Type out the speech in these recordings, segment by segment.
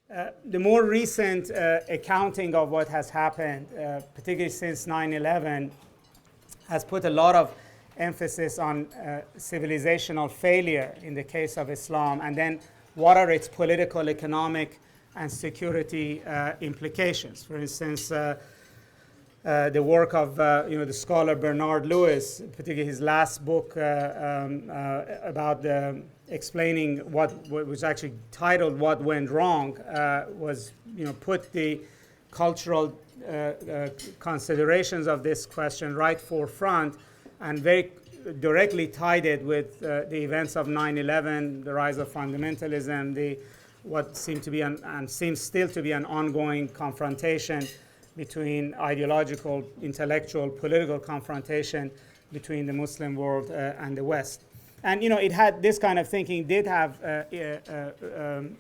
The more recent accounting of what has happened, particularly since 9/11, has put a lot of emphasis on civilizational failure in the case of Islam, and then what are its political, economic, and security implications. For instance, the work of the scholar Bernard Lewis, particularly his last book about explaining what was actually titled "What Went Wrong," was put the cultural considerations of this question right forefront, and very directly tied it with the events of 9/11, the rise of fundamentalism, what seemed to be and seems still to be an ongoing confrontation between ideological, intellectual, political confrontation between the Muslim world and the West. And it had this kind of thinking did have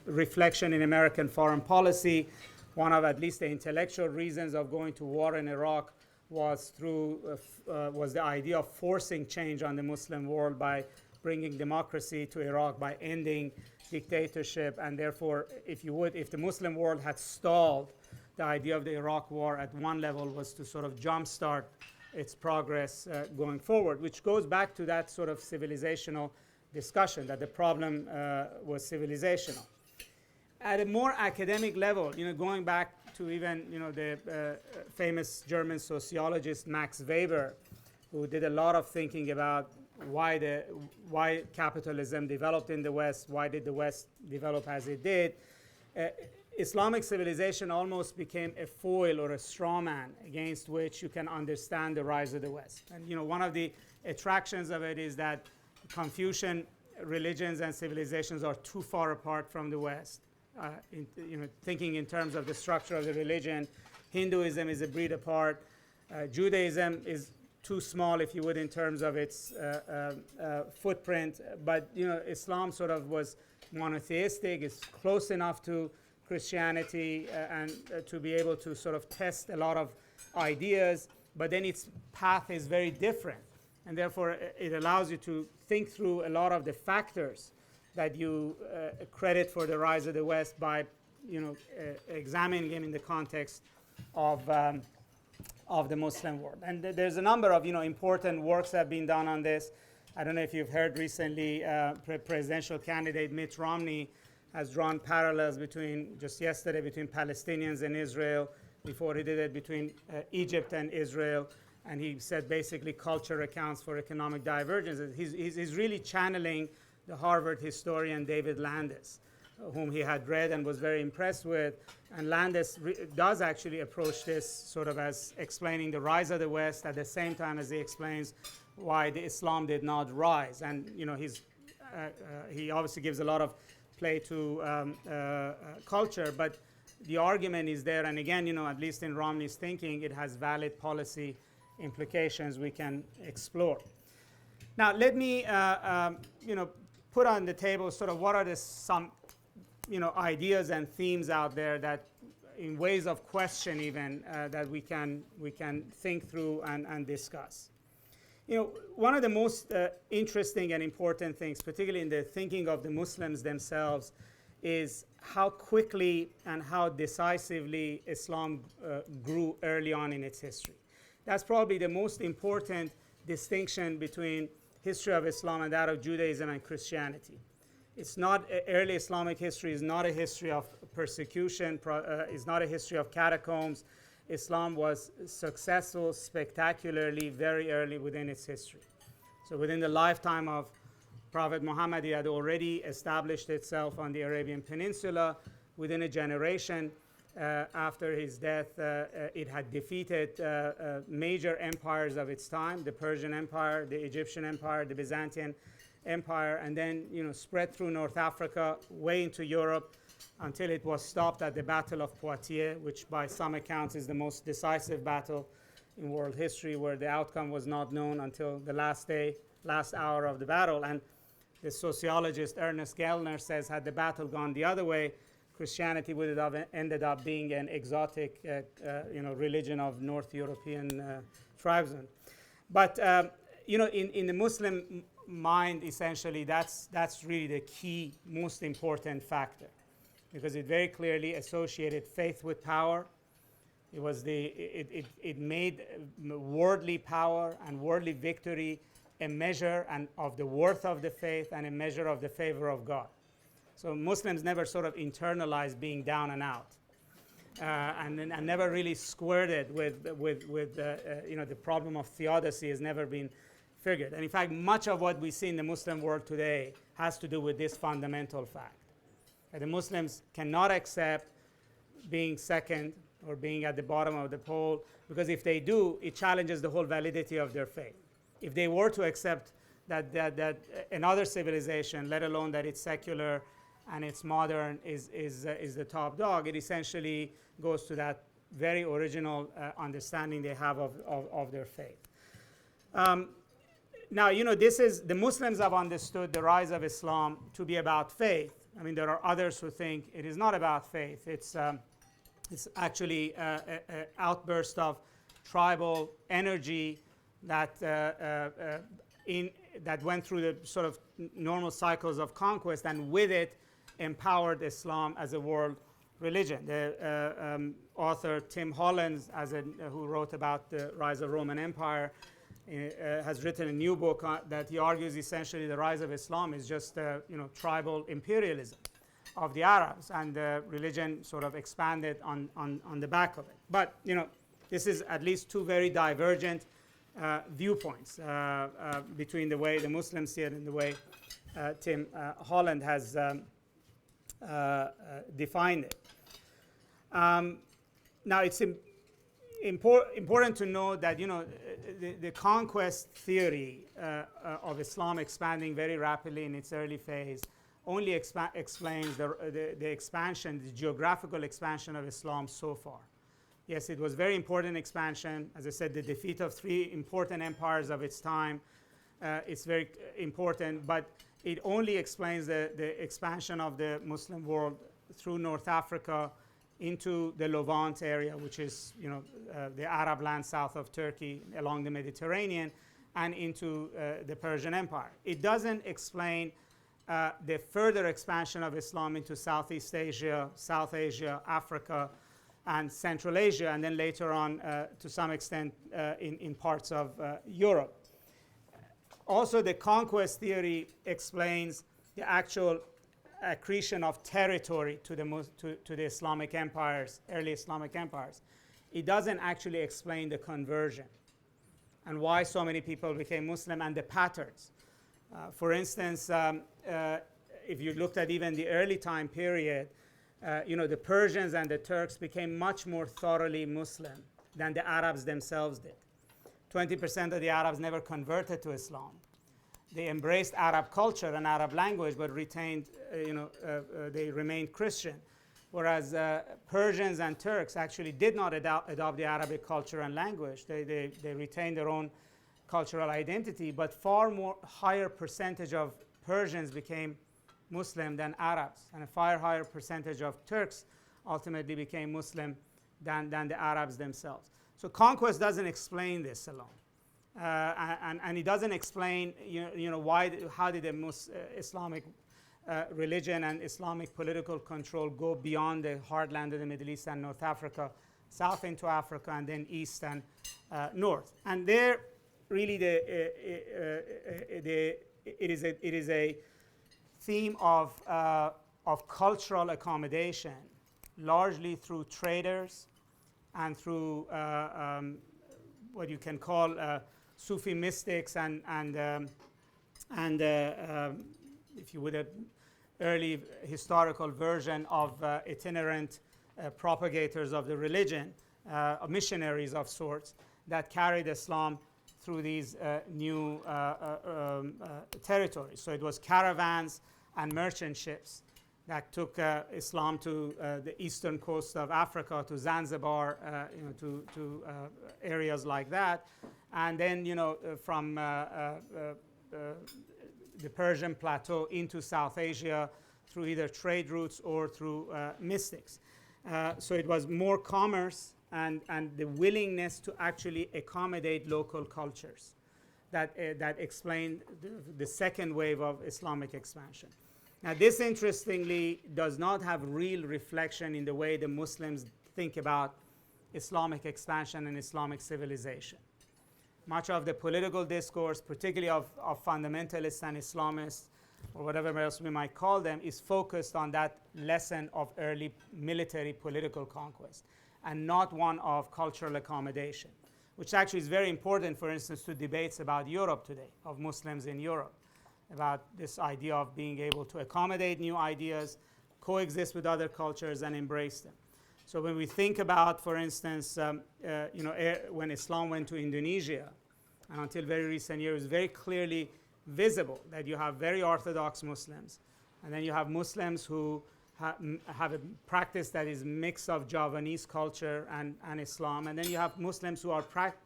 reflection in American foreign policy. One of at least the intellectual reasons of going to war in Iraq was the idea of forcing change on the Muslim world by bringing democracy to Iraq, by ending dictatorship, and therefore, if the Muslim world had stalled, the idea of the Iraq war at one level was to sort of jumpstart its progress going forward, which goes back to that sort of civilizational discussion, that the problem was civilizational. At a more academic level, going back to even the famous German sociologist Max Weber, who did a lot of thinking about why capitalism developed in the West, why did the West develop as it did. Islamic civilization almost became a foil or a straw man against which you can understand the rise of the West. And one of the attractions of it is that Confucian religions and civilizations are too far apart from the West. Thinking in terms of the structure of the religion, Hinduism is a breed apart. Judaism is too small, if you would, in terms of its footprint. But Islam sort of was monotheistic. It's close enough to Christianity and to be able to sort of test a lot of ideas, but then its path is very different, and therefore it allows you to think through a lot of the factors that you credit for the rise of the West by examining them in the context of the Muslim world. And there's a number of important works that have been done on this. I don't know if you've heard recently, presidential candidate Mitt Romney has drawn parallels just yesterday between Palestinians and Israel. Before he did it between Egypt and Israel. And he said basically culture accounts for economic divergence. He's really channeling the Harvard historian David Landis, whom he had read and was very impressed with. And Landis does actually approach this sort of as explaining the rise of the West at the same time as he explains why the Islam did not rise. And he obviously gives a lot of play to culture, but the argument is there, and again, at least in Romney's thinking, it has valid policy implications we can explore. Now, let me, put on the table sort of what are some, ideas and themes out there that, in ways of question even, that we can think through and discuss. One of the most interesting and important things, particularly in the thinking of the Muslims themselves, is how quickly and how decisively Islam grew early on in its history. That's probably the most important distinction between history of Islam and that of Judaism and Christianity. It's not early Islamic history is not a history of persecution, is not a history of catacombs. Islam was successful spectacularly very early within its history. So within the lifetime of Prophet Muhammad, it had already established itself on the Arabian Peninsula. Within a generation after his death, it had defeated major empires of its time, the Persian Empire, the Egyptian Empire, the Byzantine Empire, and then spread through North Africa, way into Europe, until it was stopped at the Battle of Poitiers, which by some accounts is the most decisive battle in world history, where the outcome was not known until the last hour of the battle. And the sociologist Ernest Gellner says, had the battle gone the other way, Christianity would have ended up being an exotic religion of North European tribesmen. But in the Muslim mind, essentially, that's really the key, most important factor. because it very clearly associated faith with power. It made worldly power and worldly victory a measure of the worth of the faith and a measure of the favor of God. So Muslims never sort of internalized being down and out, and never really squared it with the problem of theodicy has never been figured. And in fact, much of what we see in the Muslim world today has to do with this fundamental fact. That the Muslims cannot accept being second or being at the bottom of the poll, because if they do, it challenges the whole validity of their faith. If they were to accept that another civilization, let alone that it's secular and it's modern, is the top dog, it essentially goes to that very original understanding they have of their faith. Now, the Muslims have understood the rise of Islam to be about faith. I mean, there are others who think it is not about faith. It's actually an outburst of tribal energy that went through the sort of normal cycles of conquest, and with it empowered Islam as a world religion. The author Tim Holland, who wrote about the rise of Roman Empire, has written a new book that he argues essentially the rise of Islam is just tribal imperialism of the Arabs, and the religion sort of expanded on the back of it. But this is at least two very divergent viewpoints between the way the Muslims see it and the way Tim Holland has defined it. Now, it's important to note that the conquest theory of Islam expanding very rapidly in its early phase only explains the expansion, the geographical expansion of Islam so far. Yes, it was very important expansion. As I said, the defeat of three important empires of its time. It's very important, but it only explains the expansion of the Muslim world through North Africa into the Levant area, which is the Arab land south of Turkey along the Mediterranean, and into the Persian Empire. It doesn't explain the further expansion of Islam into Southeast Asia, South Asia, Africa, and Central Asia, and then later on to some extent in parts of Europe. Also, the conquest theory explains the actual accretion of territory to the Islamic empires, early Islamic empires. It doesn't actually explain the conversion and why so many people became Muslim and the patterns. For instance, if you looked at even the early time period, the Persians and the Turks became much more thoroughly Muslim than the Arabs themselves did. 20% of the Arabs never converted to Islam. They embraced Arab culture and Arab language, but retained, they remained Christian. Whereas Persians and Turks actually did not adopt the Arabic culture and language. They retained their own cultural identity, but far more higher percentage of Persians became Muslim than Arabs, and a far higher percentage of Turks ultimately became Muslim than the Arabs themselves. So conquest doesn't explain this alone. And it doesn't explain, how did the Islamic religion and Islamic political control go beyond the heartland of the Middle East and North Africa, south into Africa, and then east and north. And there, really, it is a theme of cultural accommodation, largely through traders and through what you can call Sufi mystics and if you would, an early historical version of itinerant propagators of the religion, missionaries of sorts, that carried Islam through these new territories. So it was caravans and merchant ships that took Islam to the eastern coast of Africa, to Zanzibar, to areas like that, and then from the Persian plateau into South Asia through either trade routes or through mystics. So it was more commerce and the willingness to actually accommodate local cultures that explained the second wave of Islamic expansion. Now, this interestingly does not have real reflection in the way the Muslims think about Islamic expansion and Islamic civilization. Much of the political discourse, particularly of fundamentalists and Islamists, or whatever else we might call them, is focused on that lesson of early military political conquest, and not one of cultural accommodation, which actually is very important, for instance, to debates about Europe today, of Muslims in Europe, about this idea of being able to accommodate new ideas, coexist with other cultures, and embrace them. So when we think about, for instance, when Islam went to Indonesia, and until very recent years, it was very clearly visible that you have very Orthodox Muslims, and then you have Muslims who have a practice that is mix of Javanese culture and Islam, and then you have Muslims who are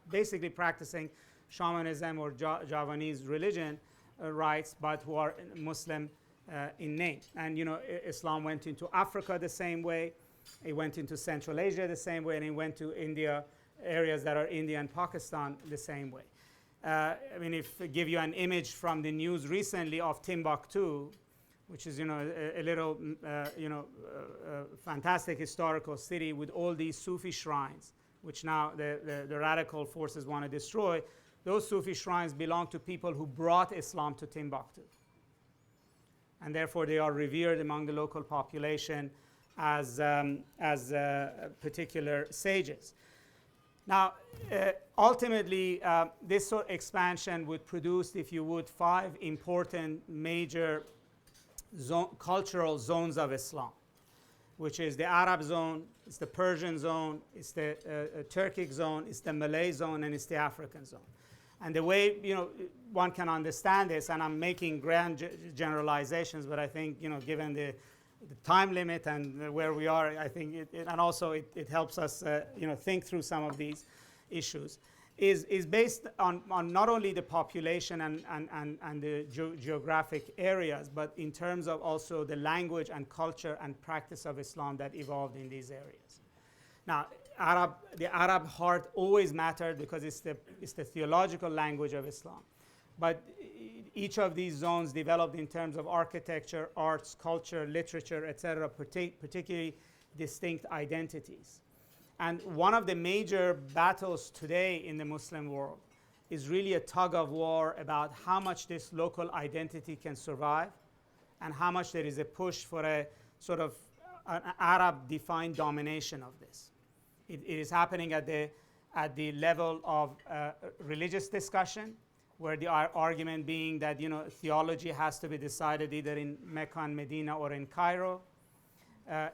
basically practicing shamanism or Javanese religion rites, but who are Muslim in name. And Islam went into Africa the same way, it went into Central Asia the same way, and it went to India, areas that are India and Pakistan the same way. If I give you an image from the news recently of Timbuktu, which is a little fantastic historical city with all these Sufi shrines, which now the radical forces want to destroy. Those Sufi shrines belong to people who brought Islam to Timbuktu, and therefore they are revered among the local population as particular sages. Now, ultimately, this sort of expansion would produce, if you would, 5 important major cultural zones of Islam, which is the Arab zone, it's the Persian zone, it's the Turkic zone, it's the Malay zone, and it's the African zone. And the way one can understand this, and I'm making grand generalizations, but I think given the time limit and where we are, I think and also it helps us think through some of these issues, is based on not only the population and the geographic areas, but in terms of also the language and culture and practice of Islam that evolved in these areas. Now, the Arab heart always mattered because it's the theological language of Islam. But each of these zones developed in terms of architecture, arts, culture, literature, etc., particularly distinct identities. And one of the major battles today in the Muslim world is really a tug of war about how much this local identity can survive and how much there is a push for a sort of an Arab-defined domination of this. It is happening at the level of religious discussion, where the argument being that theology has to be decided either in Mecca and Medina or in Cairo.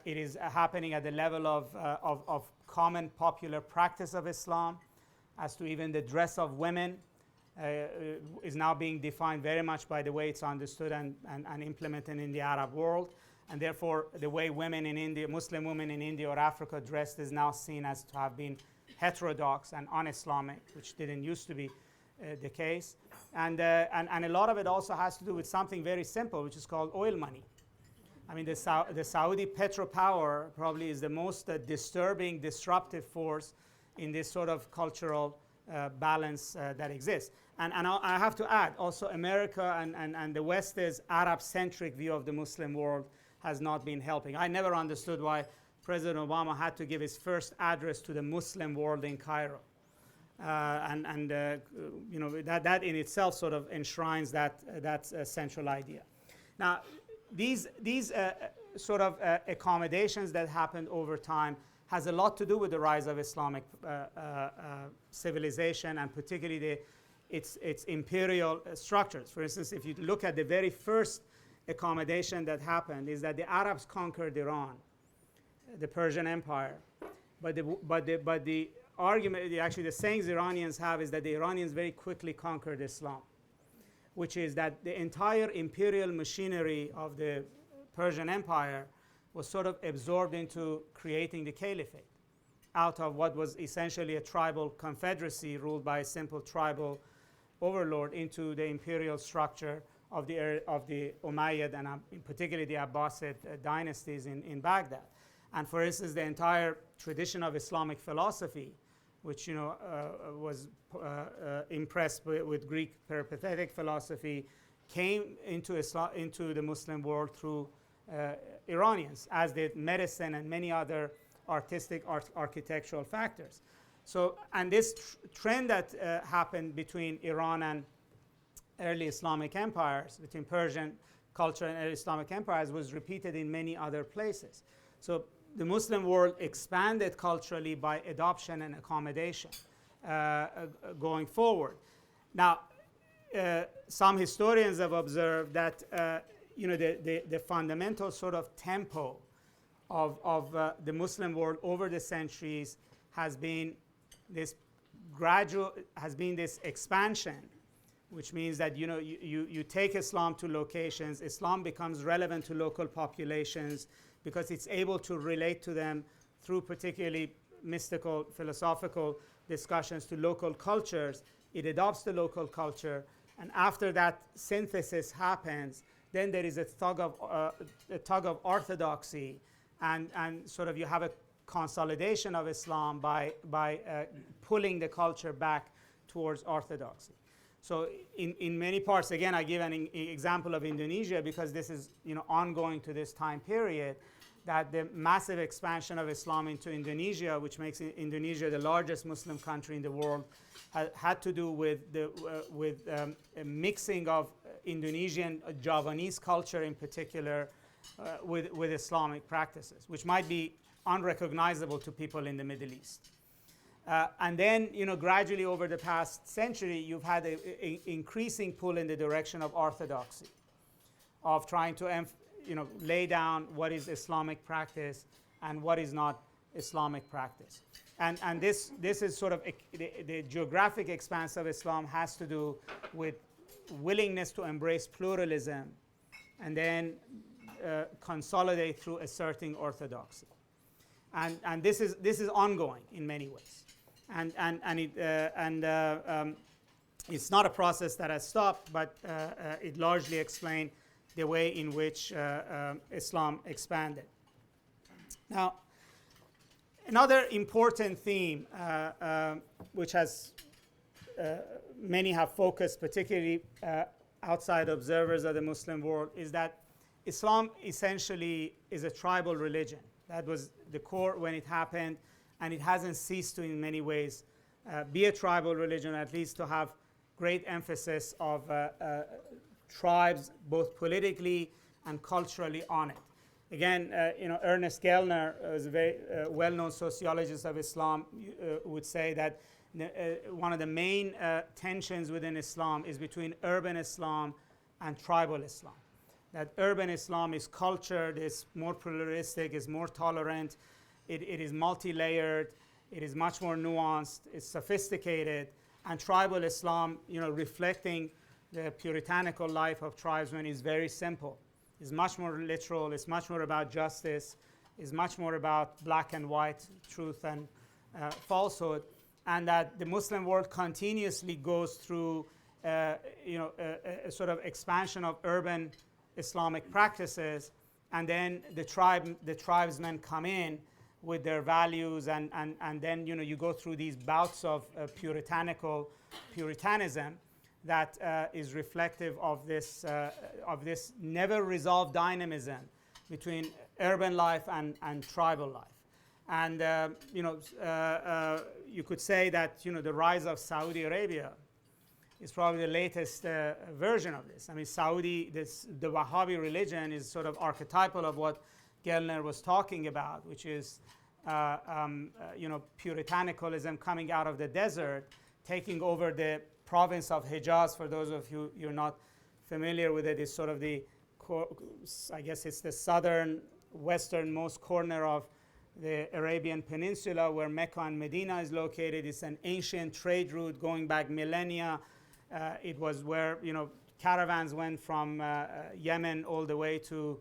It is happening at the level of common popular practice of Islam, as to even the dress of women is now being defined very much by the way it's understood and implemented in the Arab world. And therefore, the way women in India, Muslim women in India or Africa dressed is now seen as to have been heterodox and un-Islamic, which didn't used to be the case. And a lot of it also has to do with something very simple, which is called oil money. I mean, the Saudi petropower probably is the most disturbing, disruptive force in this sort of cultural balance that exists. And I have to add, also America and the West's Arab-centric view of the Muslim world has not been helping. I never understood why President Obama had to give his first address to the Muslim world in Cairo. That in itself sort of enshrines that central idea. Now, these sort of accommodations that happened over time has a lot to do with the rise of Islamic civilization, and particularly its imperial structures. For instance, if you look at the very first accommodation that happened, is that the Arabs conquered Iran, the Persian Empire, but the argument, actually the sayings the Iranians have is that the Iranians very quickly conquered Islam, which is that the entire imperial machinery of the Persian Empire was sort of absorbed into creating the caliphate out of what was essentially a tribal confederacy ruled by a simple tribal overlord into the imperial structure of the Umayyad and particularly the Abbasid dynasties in Baghdad. And for instance, the entire tradition of Islamic philosophy, which was impressed with Greek peripatetic philosophy, came into Islam, into the Muslim world through Iranians, as did medicine and many other artistic, architectural factors. So, and this trend that happened between Iran and early Islamic empires, between Persian culture and early Islamic empires, was repeated in many other places. So the Muslim world expanded culturally by adoption and accommodation going forward. Now, some historians have observed that the fundamental sort of tempo of the Muslim world over the centuries has been this expansion, which means that you take Islam to locations. Islam becomes relevant to local populations because it's able to relate to them through particularly mystical, philosophical discussions to local cultures. It adopts the local culture, and after that synthesis happens, then there is a tug of orthodoxy, and sort of you have a consolidation of Islam by pulling the culture back towards orthodoxy. So in many parts, again, I give an example of Indonesia because this is ongoing to this time period, that the massive expansion of Islam into Indonesia, which makes Indonesia the largest Muslim country in the world, had to do with a mixing of Indonesian Javanese culture in particular with Islamic practices, which might be unrecognizable to people in the Middle East. And then, gradually over the past century, you've had an increasing pull in the direction of orthodoxy, of trying to lay down what is Islamic practice and what is not Islamic practice. And this is sort of the geographic expanse of Islam has to do with willingness to embrace pluralism and then consolidate through asserting orthodoxy. And this is ongoing in many ways. And it's not a process that has stopped, but it largely explains the way in which Islam expanded. Now, another important theme, which has many have focused, particularly outside observers of the Muslim world, is that Islam essentially is a tribal religion. That was the core when it happened, and it hasn't ceased to, in many ways, be a tribal religion, at least to have great emphasis of tribes, both politically and culturally, on it. Again, Ernest Gellner, who's a very well-known sociologist of Islam, would say that one of the main tensions within Islam is between urban Islam and tribal Islam. That urban Islam is cultured, is more pluralistic, is more tolerant, it is multi-layered, it is much more nuanced, it's sophisticated, and tribal Islam, reflecting the puritanical life of tribesmen, is very simple. It's much more literal, it's much more about justice, it's much more about black and white, truth and falsehood, and that the Muslim world continuously goes through a sort of expansion of urban Islamic practices, and then the tribesmen come in with their values, and then you go through these bouts of puritanism that is reflective of this never resolved dynamism between urban life and tribal life. And you could say that the rise of Saudi Arabia is probably the latest version of this. I mean, the Wahhabi religion is sort of archetypal of what Gellner was talking about, which is puritanicalism coming out of the desert, taking over the province of Hijaz. For those of you you're not familiar with it, is sort of I guess it's the southern westernmost corner of the Arabian Peninsula, where Mecca and Medina is located. It's an ancient trade route going back millennia. It was where caravans went from Yemen all the way to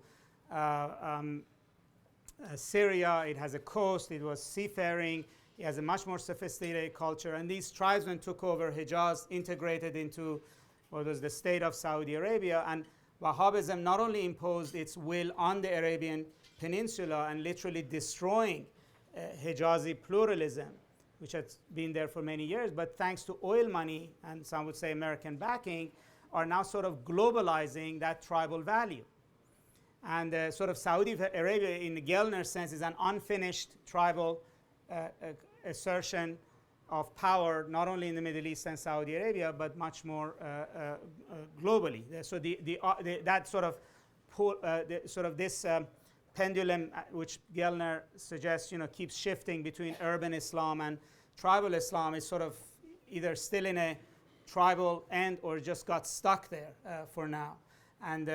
Syria. It has a coast. It was seafaring. It has a much more sophisticated culture. And these tribesmen took over Hijaz, integrated into what was the state of Saudi Arabia. And Wahhabism not only imposed its will on the Arabian Peninsula and literally destroying Hijazi pluralism, which has been there for many years, but thanks to oil money and some would say American backing, are now sort of globalizing that tribal value. And sort of Saudi Arabia, in the Gellner sense, is an unfinished tribal assertion of power, not only in the Middle East and Saudi Arabia, but much more globally. So that sort of this pendulum, which Gellner suggests, keeps shifting between urban Islam and tribal Islam, is sort of either still in a tribal end or just got stuck there for now. And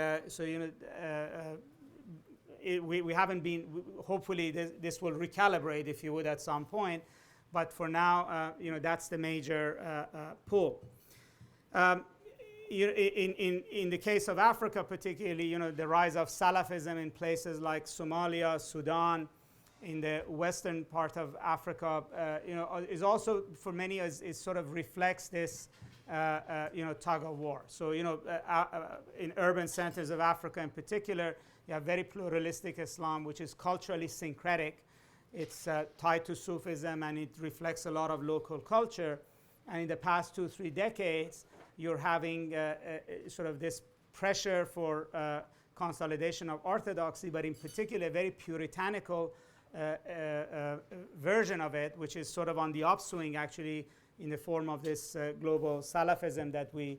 we haven't been. Hopefully, this will recalibrate, if you would, at some point. But for now, that's the major pull. In the case of Africa, particularly, the rise of Salafism in places like Somalia, Sudan, in the western part of Africa, is also for many is sort of reflects this tug of war. So in urban centers of Africa in particular, you have very pluralistic Islam, which is culturally syncretic. It's tied to Sufism, and it reflects a lot of local culture. And in the past 2-3 decades, you're having sort of this pressure for consolidation of orthodoxy, but in particular a very puritanical version of it, which is sort of on the upswing, actually, in the form of this global Salafism that we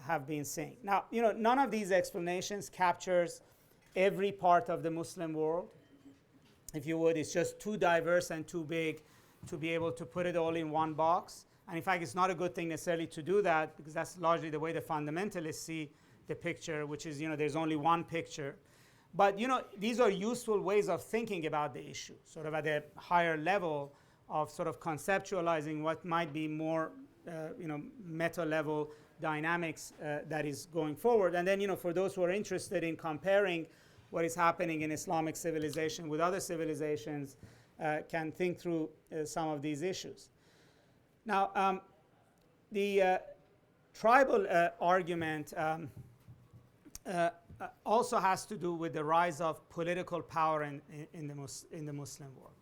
have been seeing. Now, none of these explanations captures every part of the Muslim world. If you would, it's just too diverse and too big to be able to put it all in one box. And in fact, it's not a good thing necessarily to do that, because that's largely the way the fundamentalists see the picture, which is, there's only one picture. But, these are useful ways of thinking about the issue, sort of at a higher level of sort of conceptualizing what might be more, meta-level dynamics that is going forward. And then, for those who are interested in comparing what is happening in Islamic civilization with other civilizations, can think through some of these issues. Now, the tribal argument also has to do with the rise of political power in the Muslim world.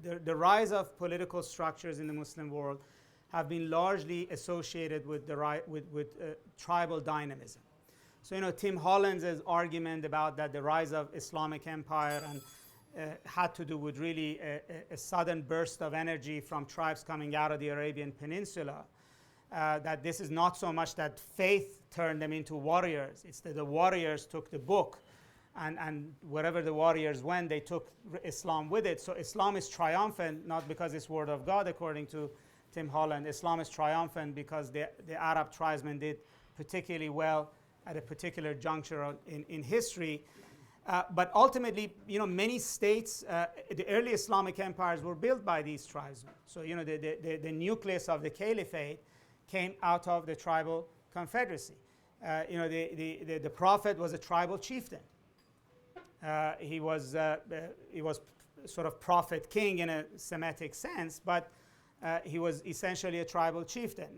The rise of political structures in the Muslim world have been largely associated with tribal dynamism. So, Tim Holland's argument about that the rise of Islamic Empire had to do with really a sudden burst of energy from tribes coming out of the Arabian Peninsula, that this is not so much that faith turned them into warriors, it's that the warriors took the book, and wherever the warriors went, they took Islam with it. So Islam is triumphant, not because it's word of God, according to Tim Holland. Islam is triumphant because the Arab tribesmen did particularly well at a particular juncture in history. But ultimately, many states, the early Islamic empires were built by these tribesmen. So, the nucleus of the caliphate came out of the tribal confederacy. The prophet was a tribal chieftain. He was sort of prophet king in a Semitic sense, but he was essentially a tribal chieftain.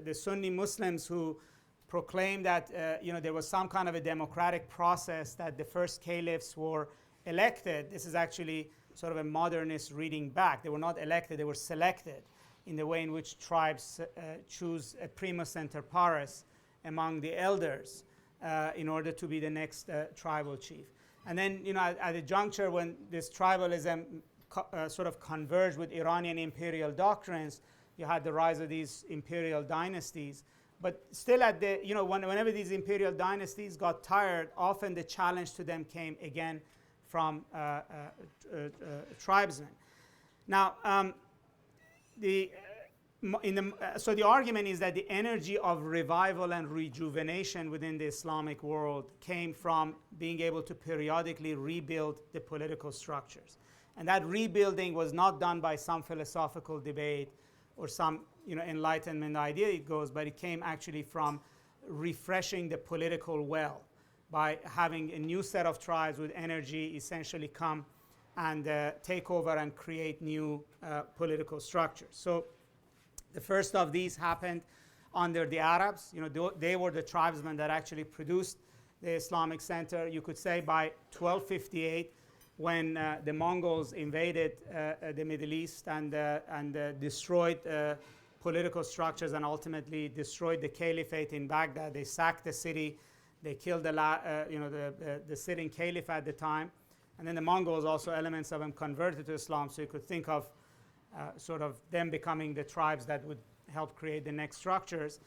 The Sunni Muslims who proclaimed that there was some kind of a democratic process, that the first caliphs were elected. This is actually sort of a modernist reading back. They were not elected, they were selected in the way in which tribes choose a primus inter pares among the elders in order to be the next tribal chief. And then, at a juncture when this tribalism sort of converged with Iranian imperial doctrines, you had the rise of these imperial dynasties. But still, whenever these imperial dynasties got tired, often the challenge to them came again from tribesmen. Now, so the argument is that the energy of revival and rejuvenation within the Islamic world came from being able to periodically rebuild the political structures. And that rebuilding was not done by some philosophical debate or some Enlightenment idea it goes, but it came actually from refreshing the political well by having a new set of tribes with energy essentially come and take over and create new political structures. So the first of these happened under the Arabs. They were the tribesmen that actually produced the Islamic center. You could say by 1258, when the Mongols invaded the Middle East and destroyed political structures and ultimately destroyed the caliphate in Baghdad. They sacked the city. They killed the sitting caliph at the time. And then the Mongols, also elements of them converted to Islam. So you could think of sort of them becoming the tribes that would help create the next structures.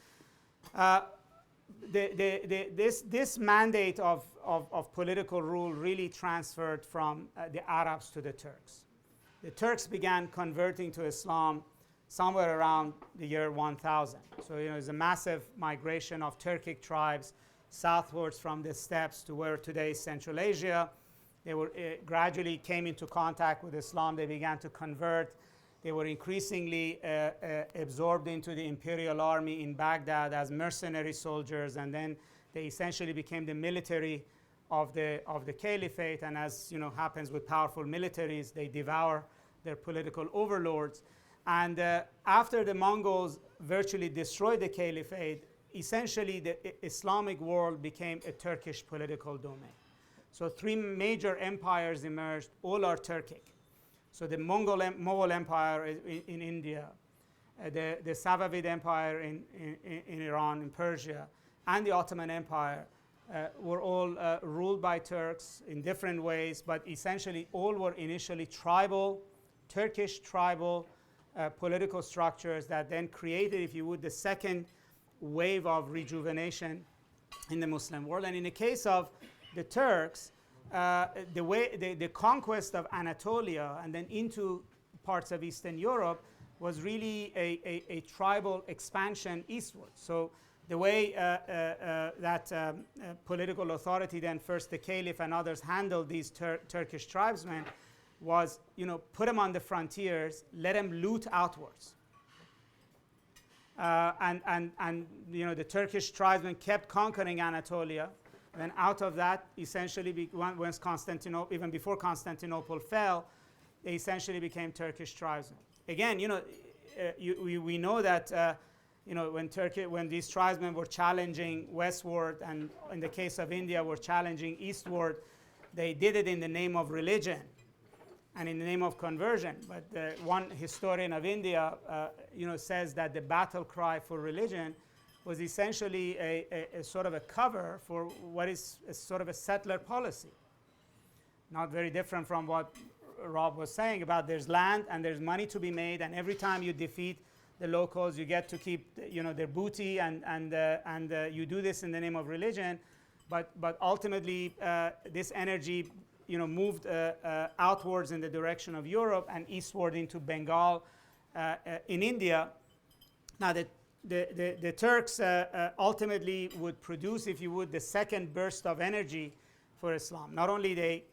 This mandate of political rule really transferred from the Arabs to the Turks. The Turks began converting to Islam somewhere around the year 1000. So there's a massive migration of Turkic tribes southwards from the steppes to where today is Central Asia. They were gradually came into contact with Islam. They began to convert. They were increasingly absorbed into the imperial army in Baghdad as mercenary soldiers, and then they essentially became the military of the caliphate. And as happens with powerful militaries, they devour their political overlords. And after the Mongols virtually destroyed the caliphate, essentially the Islamic world became a Turkish political domain. So three major empires emerged. All are Turkic. So the Mughal Empire in India, the Safavid Empire in Iran, in Persia, and the Ottoman Empire were all ruled by Turks in different ways, but essentially all were initially tribal, Turkish tribal political structures that then created, if you would, the second wave of rejuvenation in the Muslim world. And in the case of the Turks, the conquest of Anatolia and then into parts of Eastern Europe was really a tribal expansion eastward. So the way that political authority, then first the caliph and others, handled these Turkish tribesmen was, put them on the frontiers, let them loot outwards. And the Turkish tribesmen kept conquering Anatolia. Then out of that, essentially, once Constantinople, even before Constantinople fell, they essentially became Turkish tribesmen. Again, we know that when these tribesmen were challenging westward, and in the case of India, were challenging eastward, they did it in the name of religion and in the name of conversion. But one historian of India, says that the battle cry for religion was essentially a sort of a cover for what is a sort of a settler policy. Not very different from what Rob was saying about there's land and there's money to be made, and every time you defeat the locals, you get to keep their booty, and you do this in the name of religion. But ultimately, this energy moved outwards in the direction of Europe and eastward into Bengal in India. Now the Turks ultimately would produce, if you would, the second burst of energy for Islam. Not only they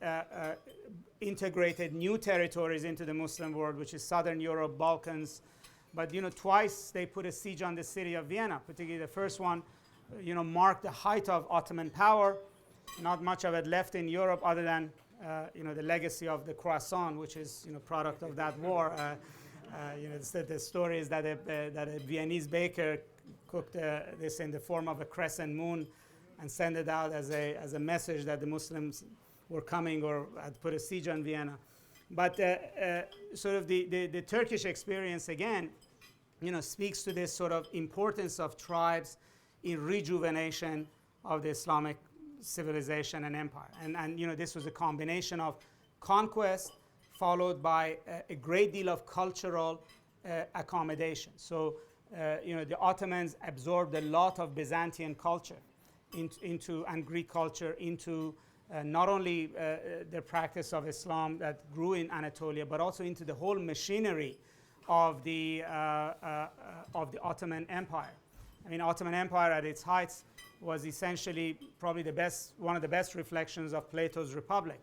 integrated new territories into the Muslim world, which is Southern Europe, Balkans, but twice they put a siege on the city of Vienna. Particularly the first one, marked the height of Ottoman power. Not much of it left in Europe other than the legacy of the croissant, which is product of that war. The story is that a Viennese baker cooked this in the form of a crescent moon and sent it out as a message that the Muslims were coming or had put a siege on Vienna. But sort of the Turkish experience, again, speaks to this sort of importance of tribes in rejuvenation of the Islamic civilization and empire. And this was a combination of conquest followed by a great deal of cultural accommodation. So, the Ottomans absorbed a lot of Byzantine culture into and Greek culture into not only the practice of Islam that grew in Anatolia, but also into the whole machinery of the Ottoman Empire. I mean, Ottoman Empire at its heights was essentially probably one of the best reflections of Plato's Republic.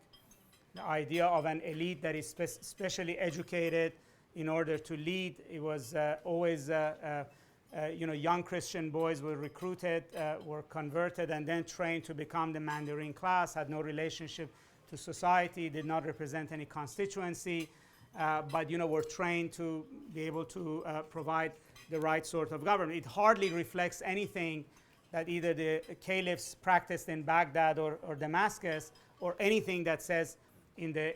The idea of an elite that is specially educated in order to lead. It was always, young Christian boys were recruited, were converted, and then trained to become the Mandarin class, had no relationship to society, did not represent any constituency, but were trained to be able to provide the right sort of government. It hardly reflects anything that either the caliphs practiced in Baghdad or Damascus, or anything that says in the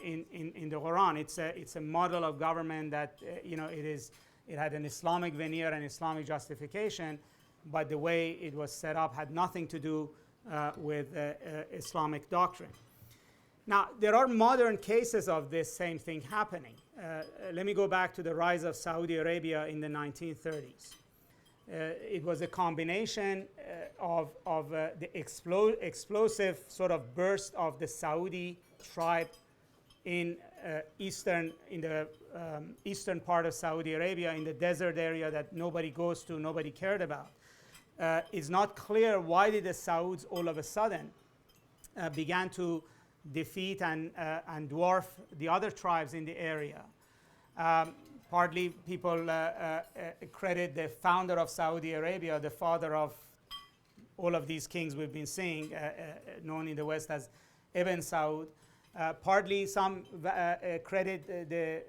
Quran. It's a model of government that it It had an Islamic veneer and Islamic justification, but the way it was set up had nothing to do with Islamic doctrine. Now, there are modern cases of this same thing happening. Let me go back to the rise of Saudi Arabia in the 1930s. It was a combination of the explosive sort of burst of the Saudi tribe in the eastern part of Saudi Arabia, in the desert area that nobody goes to, nobody cared about. It's not clear why did the Sauds all of a sudden began to defeat and dwarf the other tribes in the area. Partly people credit the founder of Saudi Arabia, the father of all of these kings we've been seeing, known in the West as Ibn Saud. Partly some credit the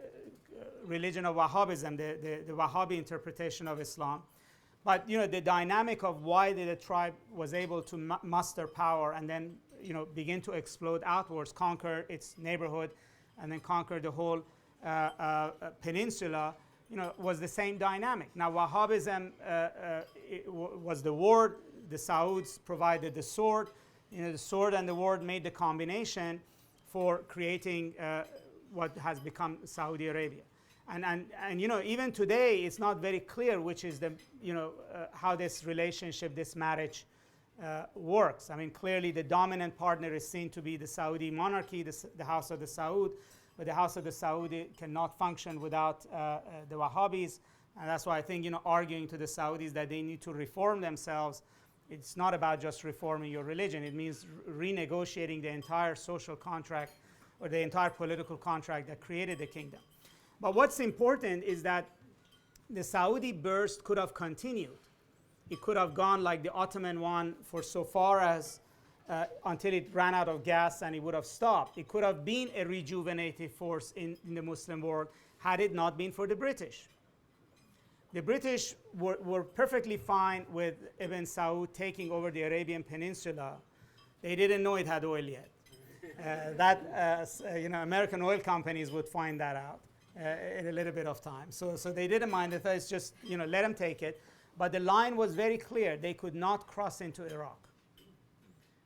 religion of Wahhabism, the Wahhabi interpretation of Islam. But the dynamic of why the tribe was able to muster power and then begin to explode outwards, conquer its neighborhood, and then conquer the whole peninsula, was the same dynamic. Now, Wahhabism was the word. The Sauds provided the sword. The sword and the word made the combination for creating what has become Saudi Arabia. And even today, it's not very clear which is the how this relationship, this marriage works. I mean, clearly the dominant partner is seen to be the Saudi monarchy, the House of the Saud, but the House of the Saudi cannot function without the Wahhabis, and that's why I think arguing to the Saudis that they need to reform themselves. It's not about just reforming your religion. It means renegotiating the entire social contract or the entire political contract that created the kingdom. But what's important is that the Saudi burst could have continued. It could have gone like the Ottoman one for so far as until it ran out of gas and it would have stopped. It could have been a rejuvenative force in the Muslim world had it not been for the British. The British were perfectly fine with Ibn Saud taking over the Arabian Peninsula. They didn't know it had oil yet. American oil companies would find that out in a little bit of time. So they didn't mind it. It's just, let them take it. But the line was very clear. They could not cross into Iraq.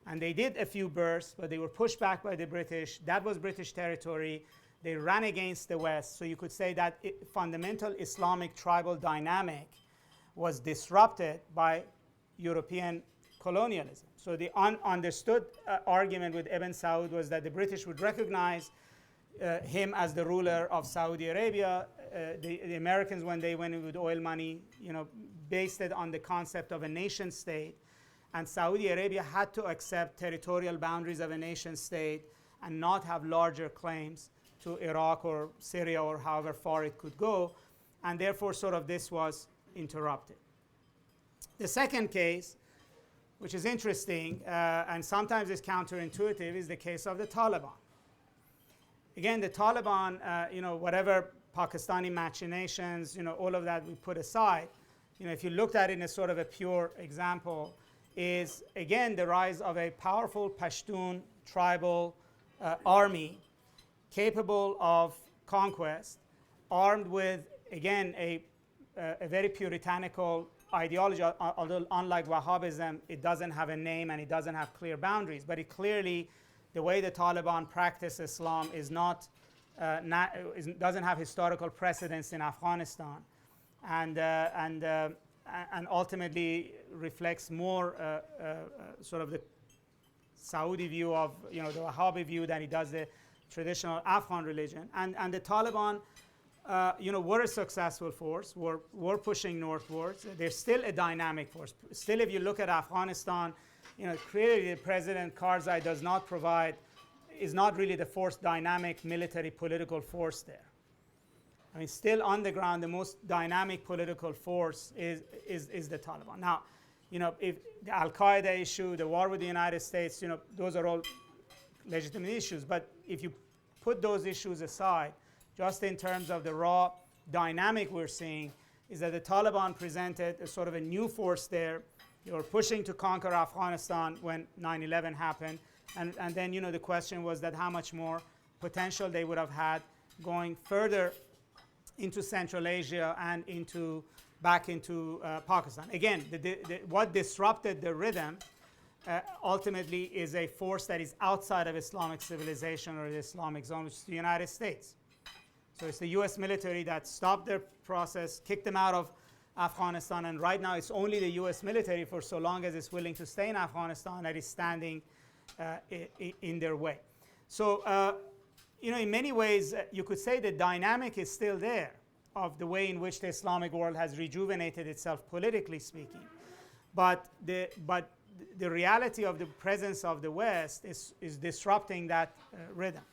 And they did a few bursts, but they were pushed back by the British. That was British territory. They ran against the West. So you could say that fundamental Islamic tribal dynamic was disrupted by European colonialism. So the understood argument with Ibn Saud was that the British would recognize him as the ruler of Saudi Arabia. The Americans, when they went in with oil money, based it on the concept of a nation state. And Saudi Arabia had to accept territorial boundaries of a nation state and not have larger claims to Iraq or Syria or however far it could go. And therefore, sort of this was interrupted. The second case, which is interesting and sometimes is counterintuitive, is the case of the Taliban. Again, the Taliban, whatever Pakistani machinations, all of that we put aside, if you looked at it in a sort of a pure example, is again the rise of a powerful Pashtun tribal army capable of conquest, armed with, again, a very puritanical ideology, although unlike Wahhabism, it doesn't have a name and it doesn't have clear boundaries. But it clearly, the way the Taliban practice Islam is doesn't have historical precedence in Afghanistan, and ultimately reflects more sort of the Saudi view of the Wahhabi view than it does the traditional Afghan religion. And the Taliban were a successful force, were pushing northwards. They're still a dynamic force. Still, if you look at Afghanistan, clearly the President Karzai is not really the force dynamic military political force there. I mean, still on the ground, the most dynamic political force is the Taliban. Now, if the Al-Qaeda issue, the war with the United States, those are all legitimate issues. But if you put those issues aside, just in terms of the raw dynamic we're seeing, is that the Taliban presented a sort of a new force there. They were pushing to conquer Afghanistan when 9/11 happened. And then, the question was that how much more potential they would have had going further into Central Asia and back into Pakistan. Again, what disrupted the rhythm ultimately is a force that is outside of Islamic civilization or the Islamic zone, which is the United States. So it's the US military that stopped their process, kicked them out of Afghanistan, and right now it's only the US military, for so long as it's willing to stay in Afghanistan, that is standing in their way. So, in many ways, you could say the dynamic is still there of the way in which the Islamic world has rejuvenated itself, politically speaking. But the reality of the presence of the West is disrupting that rhythm.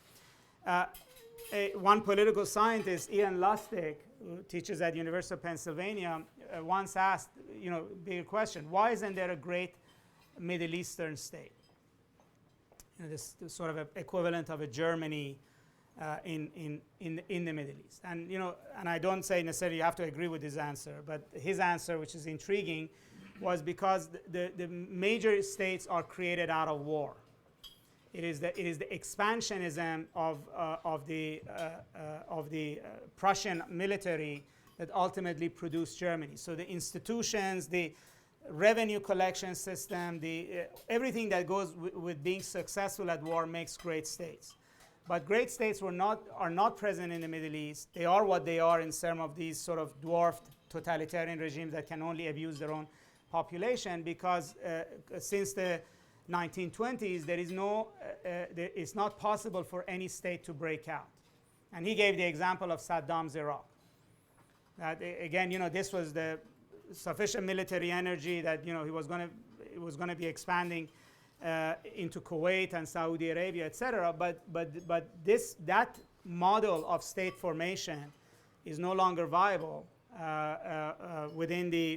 One political scientist, Ian Lustig, who teaches at University of Pennsylvania, once asked, bigger question: why isn't there a great Middle Eastern state? This sort of equivalent of a Germany in the Middle East. And and I don't say necessarily you have to agree with his answer, but his answer, which is intriguing, was because the major states are created out of war. It is the expansionism of the Prussian military that ultimately produced Germany. So the institutions, the revenue collection system, everything that goes with being successful at war makes great states. But great states are not present in the Middle East. They are what they are in terms of these sort of dwarfed totalitarian regimes that can only abuse their own population, because since the 1920s, it's not possible for any state to break out. And he gave the example of Saddam's Iraq. That again, this was the sufficient military energy that it was going to be expanding into Kuwait and Saudi Arabia, etc. But that model of state formation is no longer viable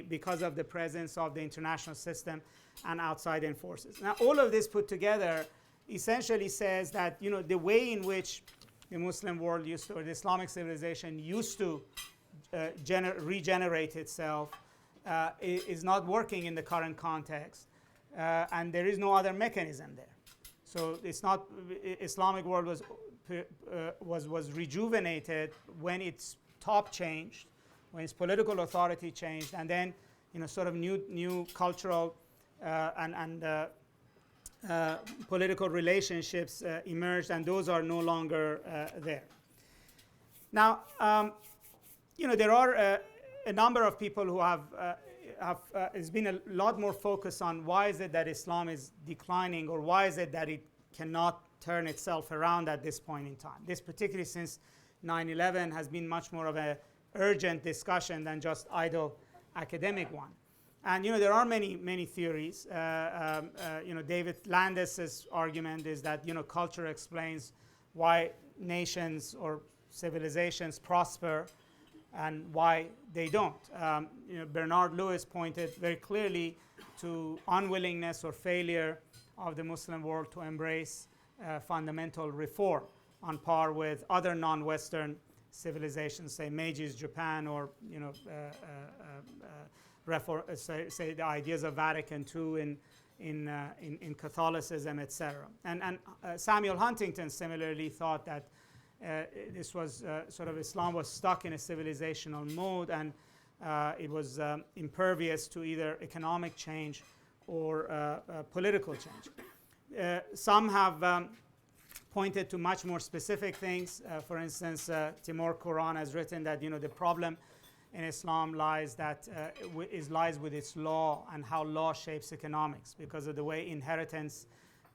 because of the presence of the international system and outside forces. Now, all of this put together essentially says that the way in which the Muslim world or the Islamic civilization used to regenerate itself is not working in the current context, and there is no other mechanism there. So it's not Islamic world was rejuvenated when its top changed, when its political authority changed, and then sort of new cultural and political relationships emerged, and those are no longer there. Now, there are a number of people who have there's been a lot more focus on why is it that Islam is declining, or why is it that it cannot turn itself around at this point in time. This, particularly since 9/11, has been much more of an urgent discussion than just idle academic one. And there are many theories. David Landis's argument is that culture explains why nations or civilizations prosper and why they don't. Bernard Lewis pointed very clearly to unwillingness or failure of the Muslim world to embrace fundamental reform on par with other non-Western civilizations, say Meiji Japan, or say the ideas of Vatican II in Catholicism, etc. And Samuel Huntington similarly thought that this was sort of Islam was stuck in a civilizational mode, and it was impervious to either economic change or political change. Some have pointed to much more specific things. For instance, Timur Kuran has written that the problem in Islam lies with its law and how law shapes economics, because of the way inheritance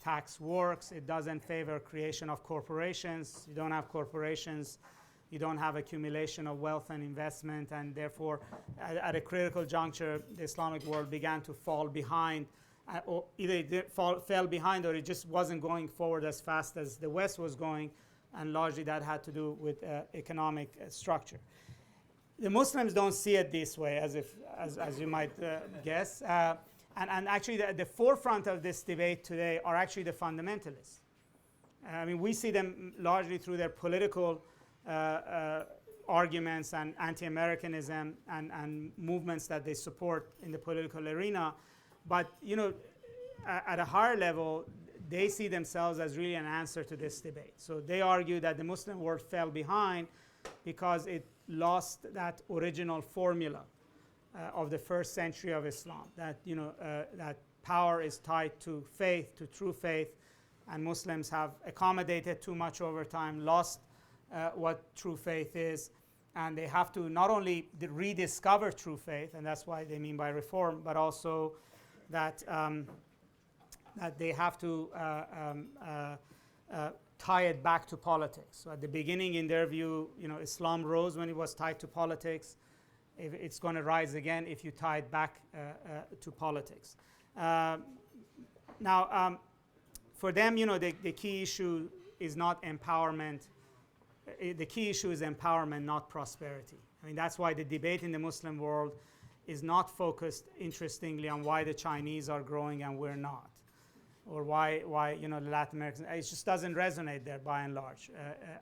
tax works. It doesn't favor creation of corporations. You don't have corporations, you don't have accumulation of wealth and investment, and therefore at a critical juncture the Islamic world began to fall behind, or either it fell behind or it just wasn't going forward as fast as the West was going, and largely that had to do with economic structure. The Muslims don't see it this way, as you might guess. And actually, the forefront of this debate today are actually the fundamentalists. I mean, we see them largely through their political arguments and anti-Americanism and movements that they support in the political arena. But at a higher level, they see themselves as really an answer to this debate. So they argue that the Muslim world fell behind because it lost that original formula of the first century of Islam, that that power is tied to faith, to true faith, and Muslims have accommodated too much over time, lost what true faith is, and they have to not only rediscover true faith, and that's why they mean by reform, but also that that they have to tie it back to politics. So at the beginning, in their view, Islam rose when it was tied to politics. If it's going to rise again if you tie it back to politics. Now, for them, the key issue is not empowerment. The key issue is empowerment, not prosperity. I mean, that's why the debate in the Muslim world is not focused, interestingly, on why the Chinese are growing and we're not, or why the Latin Americans. It just doesn't resonate there by and large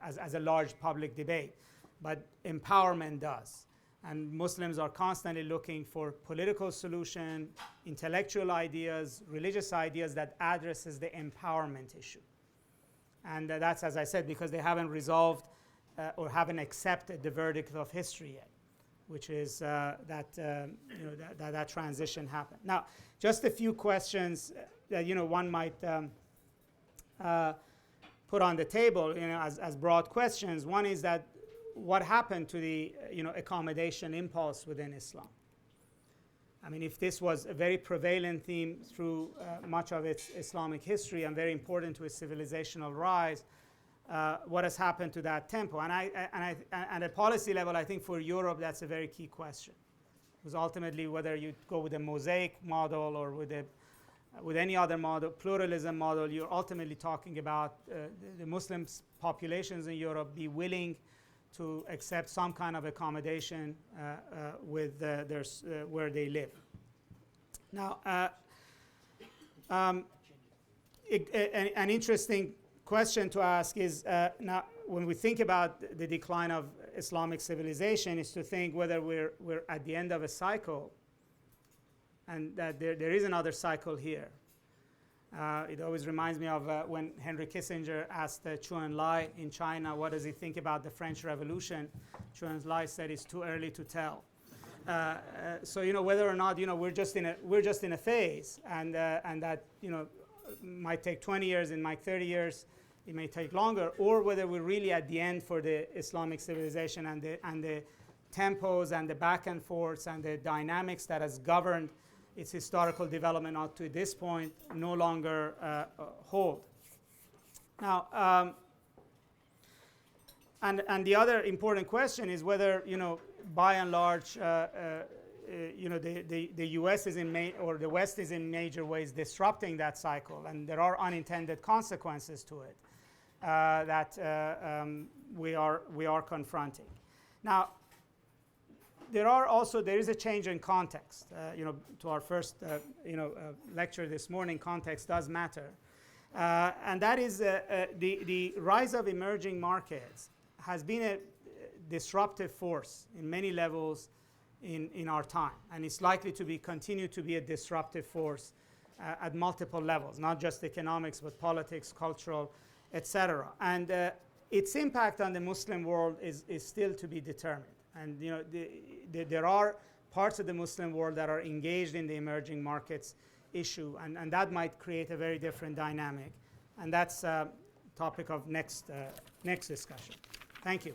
as a large public debate. But empowerment does. And Muslims are constantly looking for political solution, intellectual ideas, religious ideas that addresses the empowerment issue. And that's, as I said, because they haven't resolved or haven't accepted the verdict of history yet, which is that transition happened. Now, just a few questions that one might put on the table, as broad questions. One is that what happened to the accommodation impulse within Islam? I mean, if this was a very prevalent theme through much of its Islamic history and very important to its civilizational rise, what has happened to that tempo? And at a policy level, I think for Europe, that's a very key question. Because ultimately, whether you go with a mosaic model or with any other model, pluralism model, you're ultimately talking about the Muslim populations in Europe be willing to accept some kind of accommodation with where they live. Now, an interesting question to ask is, now when we think about the decline of Islamic civilization, is to think whether we're at the end of a cycle and that there is another cycle here. It always reminds me of when Henry Kissinger asked Chu Enlai in China, what does he think about the French Revolution? Chu Enlai said it's too early to tell. So whether or not we're just in a phase, and that might take 20 years, it might 30 years, it may take longer, or whether we're really at the end for the Islamic civilization and the tempos and the back and forths and the dynamics that has governed its historical development up to this point no longer hold. Now, and the other important question is whether by and large the U.S. is or the West is in major ways disrupting that cycle, and there are unintended consequences to it that we are confronting. Now, there is a change in context. To our first lecture this morning, context does matter, and that is the rise of emerging markets has been a disruptive force in many levels in our time, and it's likely to continue to be a disruptive force at multiple levels, not just economics, but politics, cultural, etc. And its impact on the Muslim world is still to be determined. And there are parts of the Muslim world that are engaged in the emerging markets issue, and that might create a very different dynamic. And that's a topic of next discussion. Thank you.